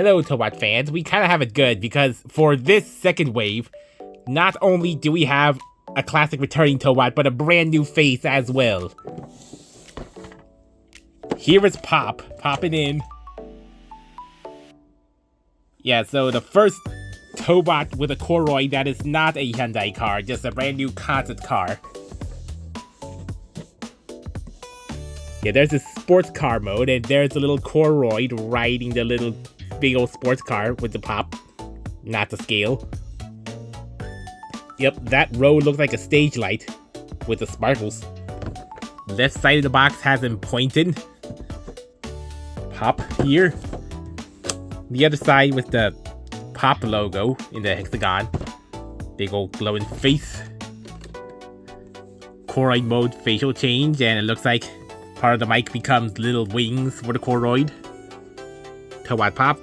Hello, Tobot fans. We kind of have it good because for this second wave, not only do we have a classic returning Tobot, but a brand new face as well. Here is Pop, popping in. Yeah, so the first Tobot with a Coreoid that is not a Hyundai car, just a brand new concept car. Yeah, there's a sports car mode, and there's a little Coreoid riding the little big old sports car with the Pop, not the scale. Yep, that road looks like a stage light with the sparkles. Left side of the box has him pointing. Pop here. The other side with the Pop logo in the hexagon. Big old glowing face. Coreoid mode facial change, and it looks like part of the mic becomes little wings for the Coreoid. Tobot Pop.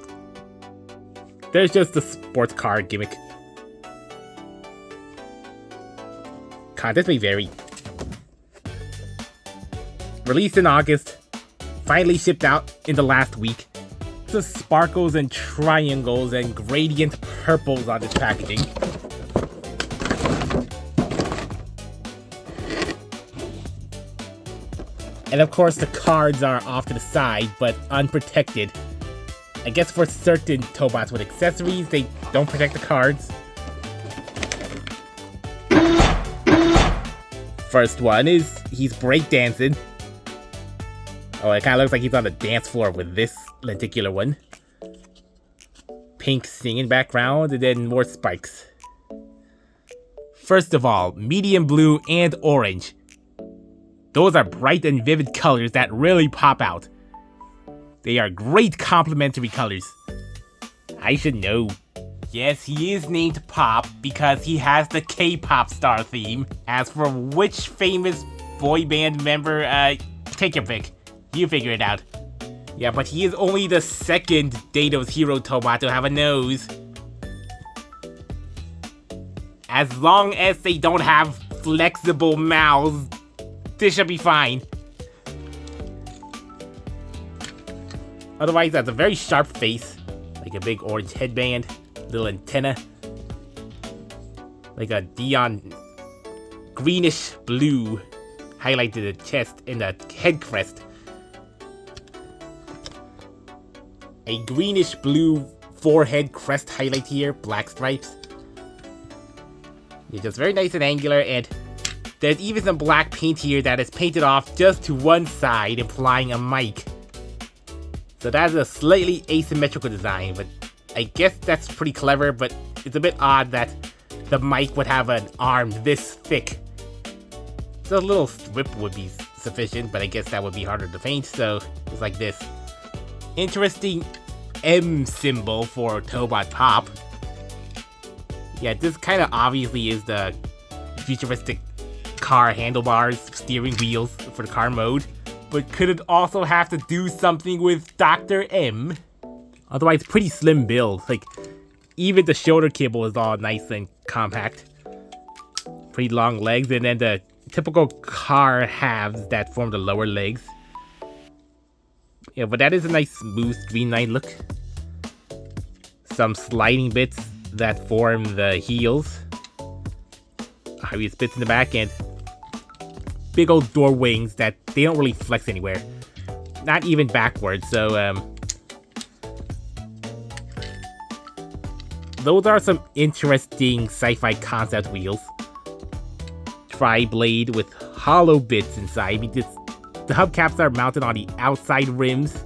There's just the sports car gimmick. Contest may vary. Released in August. Finally shipped out in the last week. The sparkles and triangles and gradient purples on this packaging. And of course the cards are off to the side, but unprotected. I guess for certain Tobots with accessories, they don't protect the cards. First one is, he's breakdancing. Oh, it kind of looks like he's on the dance floor with this lenticular one. Pink singing background, and then more spikes. First of all, medium blue and orange. Those are bright and vivid colors that really pop out. They are great complementary colors. I should know. Yes, he is named Pop because he has the K-pop star theme. As for which famous boy band member, take your pick. You figure it out. Yeah, but he is only the second Dado's Hero Tobot to have a nose. As long as they don't have flexible mouths, this should be fine. Otherwise, that's a very sharp face. Like a big orange headband, little antenna. Like a neon greenish blue highlight to the chest and the head crest. A greenish blue forehead crest highlight here, black stripes. It's just very nice and angular, and there's even some black paint here that is painted off just to one side, implying a mic. So that's a slightly asymmetrical design, but I guess that's pretty clever, but it's a bit odd that the mic would have an arm this thick. So a little strip would be sufficient, but I guess that would be harder to paint, so it's like this. Interesting M symbol for Tobot Pop. Yeah, this kind of obviously is the futuristic car handlebars, steering wheels for the car mode. But could it also have to do something with Dr. M? Otherwise, pretty slim build. Like, even the shoulder kibble is all nice and compact. Pretty long legs, and then the typical car halves that form the lower legs. Yeah, but that is a nice smooth streamlined look. Some sliding bits that form the heels. Obvious bits in the back, and big old door wings that they don't really flex anywhere. Not even backwards, so those are some interesting sci-fi concept wheels. Tri-blade with hollow bits inside. I mean, the hubcaps are mounted on the outside rims.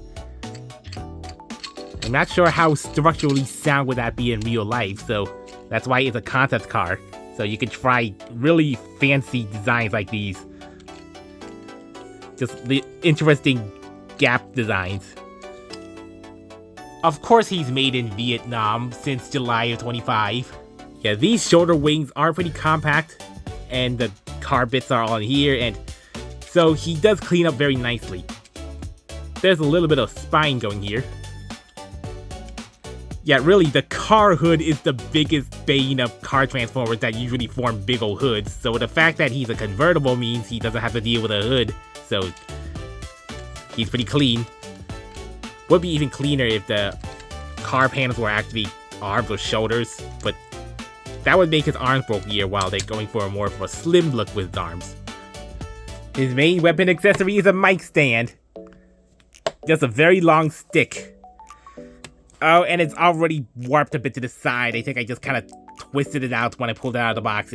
I'm not sure how structurally sound would that be in real life, so that's why it's a concept car. So you can try really fancy designs like these. Just the interesting gap designs. Of course he's made in Vietnam since July of 25. Yeah, these shoulder wings are pretty compact, and the car bits are on here, and so he does clean up very nicely. There's a little bit of spine going here. Yeah, really, the car hood is the biggest bane of car transformers that usually form big ol' hoods, so the fact that he's a convertible means he doesn't have to deal with a hood, so he's pretty clean. Would be even cleaner if the car panels were actually arms or shoulders, but that would make his arms bulkier while they're going for more of a slim look with his arms. His main weapon accessory is a mic stand. Just a very long stick. Oh, and it's already warped a bit to the side. I think I just kind of twisted it out when I pulled it out of the box.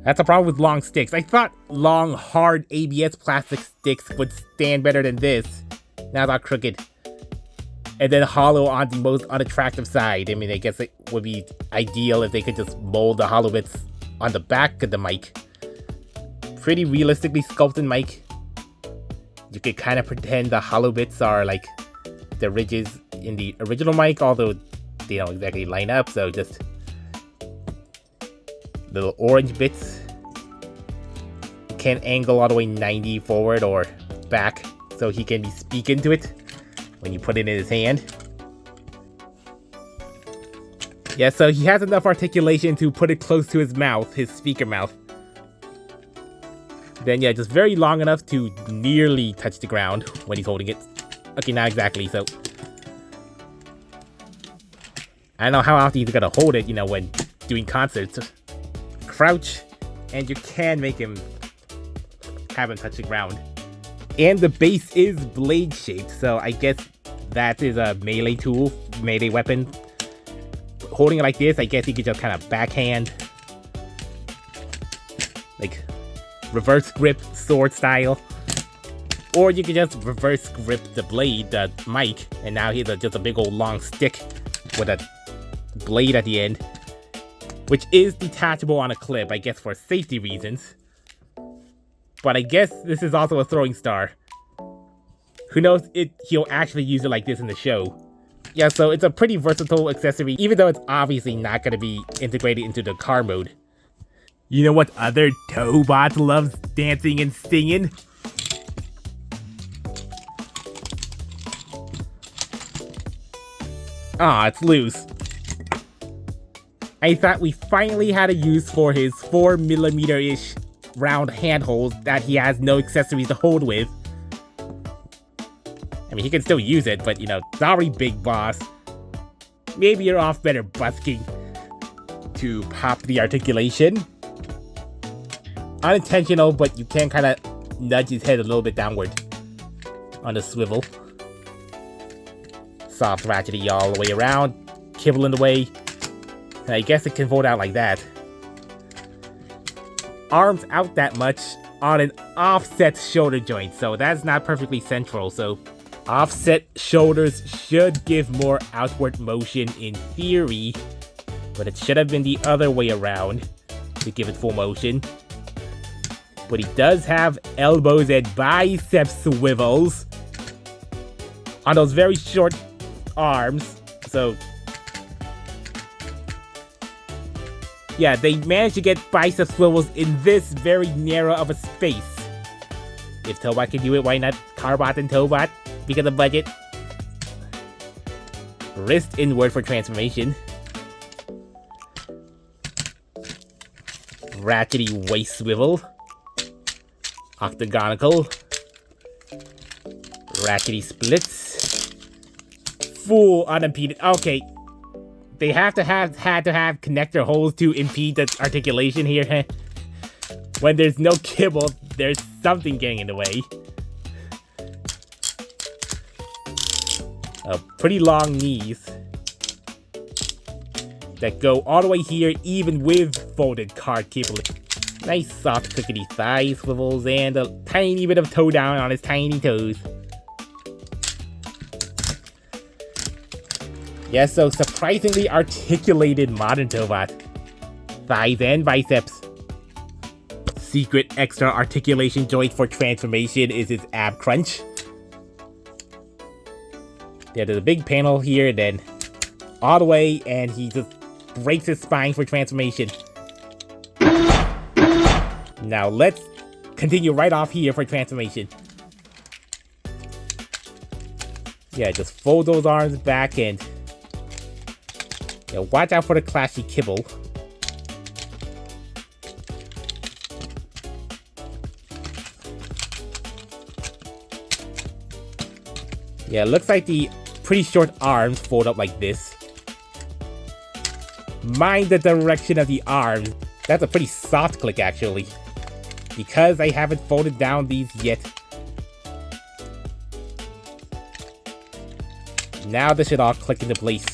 That's a problem with long sticks. I thought long, hard ABS plastic sticks would stand better than this. Now they're crooked. And then hollow on the most unattractive side. I mean, I guess it would be ideal if they could just mold the hollow bits on the back of the mic. Pretty realistically sculpted mic. You could kind of pretend the hollow bits are like the ridges in the original mic, although they don't exactly line up, so just little orange bits. Can angle all the way 90 forward or back, so he can speak into it when you put it in his hand. Yeah, so he has enough articulation to put it close to his mouth, his speaker mouth. Then yeah, just very long enough to nearly touch the ground when he's holding it. Okay, not exactly, so I don't know how often he's gonna hold it, you know, when doing concerts. Crouch, and you can make him have him touch the ground. And the base is blade shaped, so I guess that is a melee tool, melee weapon. Holding it like this, I guess you could just kind of backhand, like reverse grip sword style. Or you could just reverse grip the blade, the mic, and now he's just a big old long stick with a blade at the end, which is detachable on a clip, I guess for safety reasons. But I guess this is also a throwing star. Who knows if he'll actually use it like this in the show. Yeah, so it's a pretty versatile accessory, even though it's obviously not going to be integrated into the car mode. You know what other Tobot loves dancing and singing? Aw, it's loose. I thought we finally had a use for his 4mm-ish round handholds that he has no accessories to hold with. I mean, he can still use it, but you know, sorry, big boss. Maybe you're off better busking to pop the articulation. Unintentional, but you can kind of nudge his head a little bit downward on the swivel. Soft ratchety all the way around, kibble in the way. I guess it can fold out like that. Arms out that much on an offset shoulder joint, so that's not perfectly central, so offset shoulders should give more outward motion in theory, but it should have been the other way around to give it full motion. But he does have elbows and bicep swivels on those very short arms, so yeah, they managed to get bicep swivels in this very narrow of a space. If Tobot can do it, why not KRBrickBot and Tobot? Because of budget. Wrist inward for transformation. Ratchety waist swivel. Octagonal. Ratchety splits. Full unimpeded. Okay. They had to have connector holes to impede the articulation here. When there's no kibble, there's something getting in the way. Pretty long knees that go all the way here, even with folded card cable. Nice soft clickety thigh swivels and a tiny bit of toe down on his tiny toes. Yeah, so surprisingly articulated modern Tobot. Thighs and biceps. Secret extra articulation joint for transformation is his ab crunch. Yeah, there's a big panel here, then all the way, and he just breaks his spine for transformation. Now let's continue right off here for transformation. Yeah, just fold those arms back and yeah, watch out for the clashy kibble. Yeah, looks like the pretty short arms fold up like this. Mind the direction of the arms. That's a pretty soft click actually, because I haven't folded down these yet. Now this should all click into place.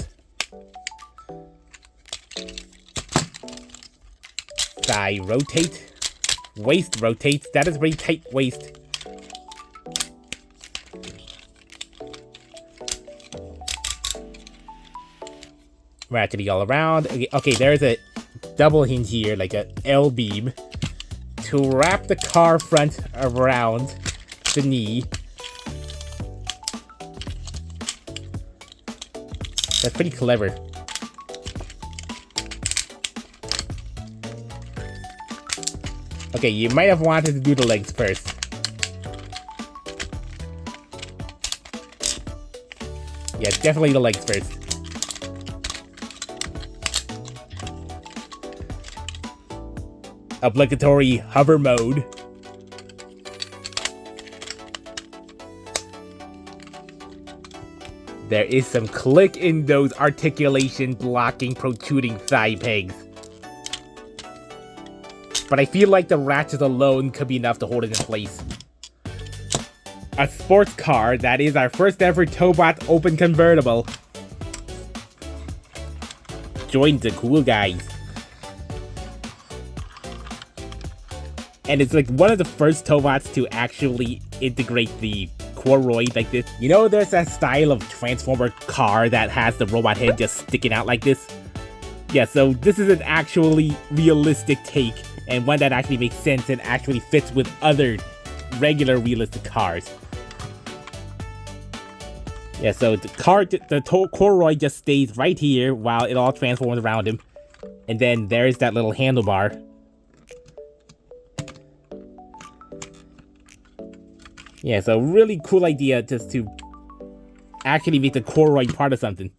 Thigh rotate. Waist rotates. That is very tight waist. Ratcheting all around. Okay, there's a double hinge here, like a L beam, to wrap the car front around the knee. That's pretty clever. Okay, you might have wanted to do the legs first. Yeah, definitely the legs first. Obligatory hover mode. There is some click in those articulation blocking protruding thigh pegs. But I feel like the ratchets alone could be enough to hold it in place. A sports car that is our first ever Tobot open convertible. Join the cool guys. And it's like one of the first Tobots to actually integrate the Coreoid like this. You know, there's that style of Transformer car that has the robot head just sticking out like this? Yeah, so this is an actually realistic take, and one that actually makes sense and actually fits with other regular realistic cars. Yeah, so the Coreoid just stays right here while it all transforms around him. And then there's that little handlebar. Yeah, so really cool idea just to actually make the Coreoid part of something.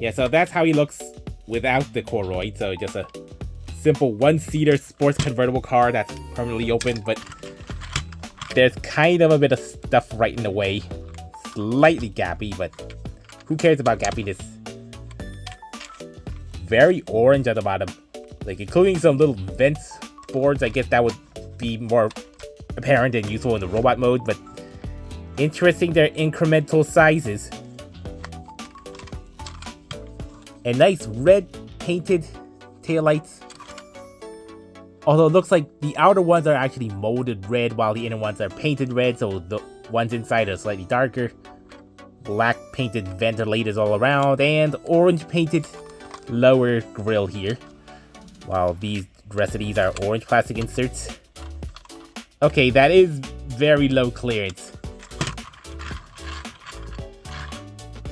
Yeah, so that's how he looks without the Coreoid. So just a simple one-seater sports convertible car that's permanently open, but there's kind of a bit of stuff right in the way. Slightly gappy, but who cares about gappiness? Very orange at the bottom. Like, including some little vent boards. I guess that would be more apparent and useful in the robot mode, but interesting their incremental sizes. And nice red painted taillights. Although it looks like the outer ones are actually molded red while the inner ones are painted red, so the ones inside are slightly darker. Black painted ventilators all around, and orange painted lower grille here. While the rest of these are orange plastic inserts. Okay, that is very low clearance.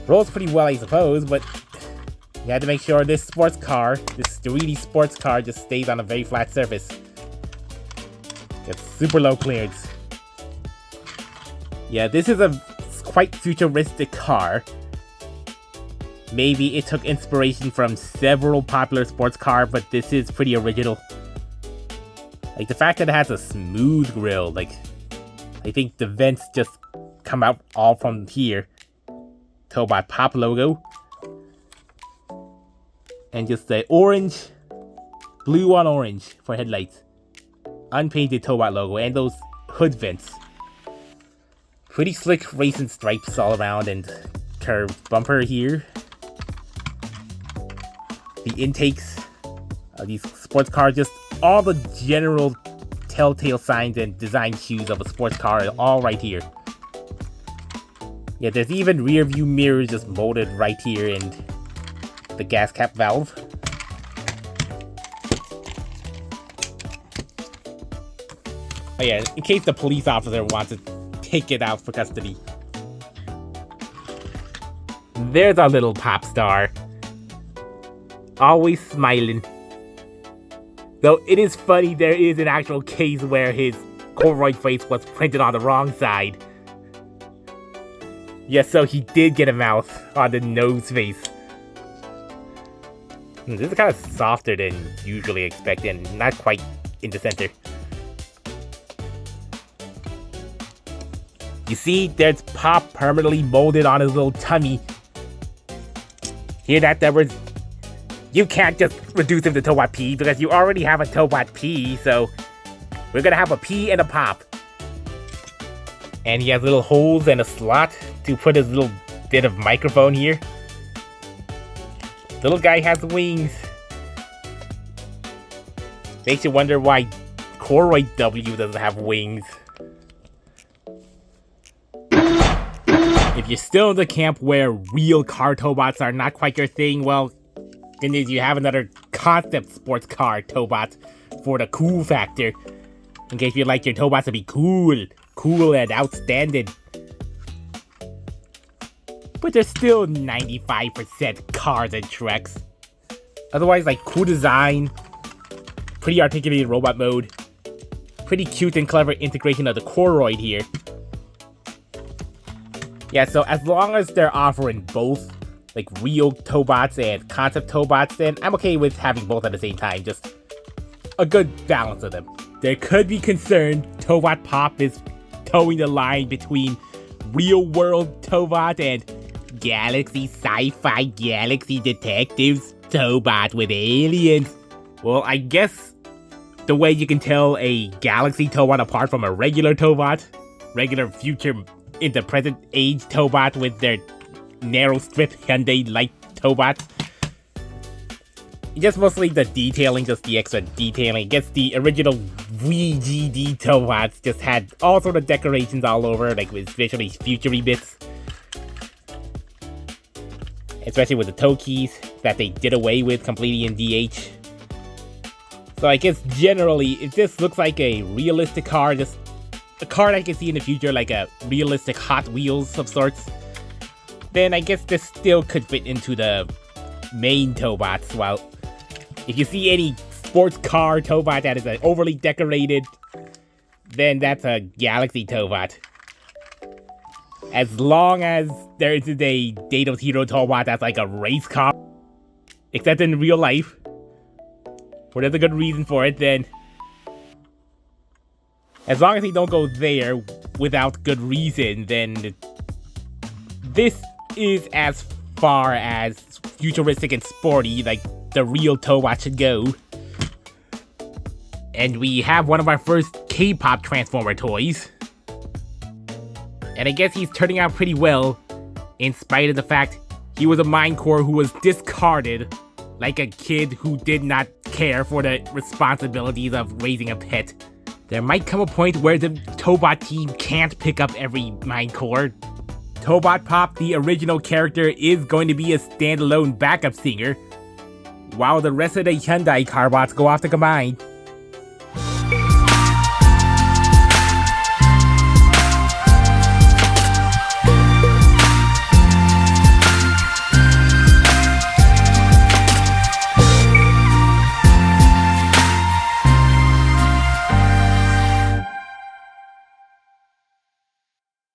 Rolls pretty well, I suppose, but you have to make sure this sports car, this 3D sports car, just stays on a very flat surface. It's super low clearance. Yeah, this is a quite futuristic car. Maybe it took inspiration from several popular sports cars, but this is pretty original. Like, the fact that it has a smooth grille, like, I think the vents just come out all from here. Tobot Pop logo. And just the orange, blue on orange for headlights. Unpainted Tobot logo, and those hood vents. Pretty slick racing stripes all around, and curved bumper here. The intakes of these sports cars, just all the general telltale signs and design cues of a sports car are all right here. Yeah, there's even rear view mirrors just molded right here, and the gas cap valve. Oh yeah, in case the police officer wants to take it out for custody. There's our little pop star. Always smiling. Though it is funny, there is an actual case where his Coreoid face was printed on the wrong side. Yes, so he did get a mouth on the nose face. This is kind of softer than usually expected, and not quite in the center. You see, there's Pop permanently molded on his little tummy. Hear that, Deborah? You can't just reduce him to Tobot P because you already have a Tobot P, so we're gonna have a P and a Pop. And he has little holes and a slot to put his little bit of microphone here. Little guy has wings. Makes you wonder why Coreoid W doesn't have wings. If you're still in the camp where real car Tobots are not quite your thing, well, good news, you have another concept sports car Tobot for the cool factor. In case you like your Tobots to be cool and outstanding. But they're still 95% cars and trucks. Otherwise, like, cool design, pretty articulated robot mode, pretty cute and clever integration of the Coreoid here. Yeah, so as long as they're offering both, like, real Tobots and concept Tobots, then I'm okay with having both at the same time, just a good balance of them. There could be concern Tobot Pop is towing the line between real-world Tobot and Galaxy Sci-Fi Galaxy Detectives Tobot with aliens. Well, I guess the way you can tell a Galaxy Tobot apart from a regular Tobot, regular future into present age Tobot with their narrow strip Hyundai light Tobots. Just mostly the detailing, just the extra detailing. I guess the original VGD Tobots just had all sort of decorations all over, like with visually future-y bits. Especially with the toe keys that they did away with completely in DH. So I guess generally, if this looks like a realistic car, just a car that I can see in the future, like a realistic Hot Wheels of sorts, then I guess this still could fit into the main Tobots. While if you see any sports car Tobot that is overly decorated, then that's a Galaxy Tobot. As long as there isn't a Datos Hero Tobot that's like a race car, except in real life, where there's a good reason for it, then as long as they don't go there without good reason, then this is as far as futuristic and sporty like the real Tobot should go. And we have one of our first K-pop Transformer toys. And I guess he's turning out pretty well, in spite of the fact he was a mine core who was discarded like a kid who did not care for the responsibilities of raising a pet. There might come a point where the Tobot team can't pick up every mine core. Tobot Pop, the original character, is going to be a standalone backup singer, while the rest of the Hyundai Carbots go off to combine.